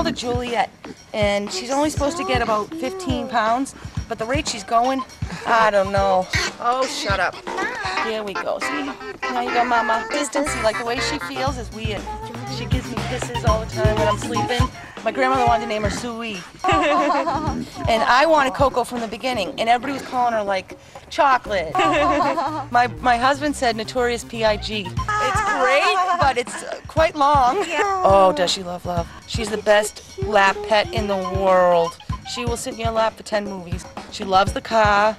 called her Juliet, and she's only supposed to get about 15 pounds, but the rate she's going, I don't know. Oh, shut up. Here we go. See? Now you got Mama. Distance, like the way she feels is weird. She gives me kisses all the time when I'm sleeping. My grandmother wanted to name her Sue. And I wanted Coco from the beginning, and everybody was calling her like chocolate. My husband said Notorious P.I.G. It's great, but it's quite long. Oh, does she love love? She's the best lap pet in the world. She will sit in your lap for 10 movies. She loves the car.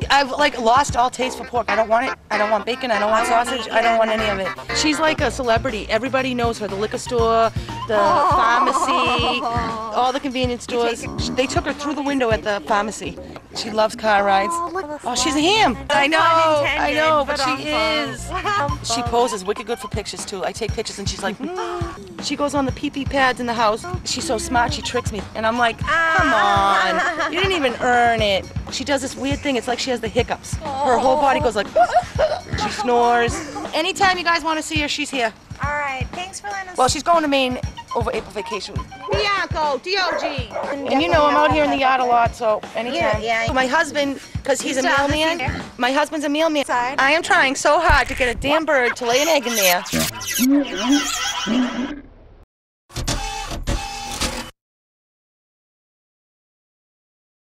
I've like lost all taste for pork. I don't want it. I don't want bacon. I don't want sausage. I don't want any of it. She's like a celebrity. Everybody knows her. The liquor store, the pharmacy, all the convenience stores. They took her through the window at the pharmacy. She loves car rides. Oh, she's a ham. I know, but she is. She poses wicked good for pictures too. I take pictures and she's like, She goes on the pee-pee pads in the house. She's so smart, she tricks me. And I'm like, come on, you didn't even earn it. She does this weird thing, it's like she has the hiccups. Her whole body goes like, she snores. Anytime you guys want to see her, she's here. All right, thanks for letting us. Well, she's going to Maine over April vacation. Bianco, D.O.G. And you know I'm out here in the yard a lot, so anytime. Yeah. My husband, because he's a mailman, my husband's a mailman. I am trying so hard to get a damn bird to lay an egg in there.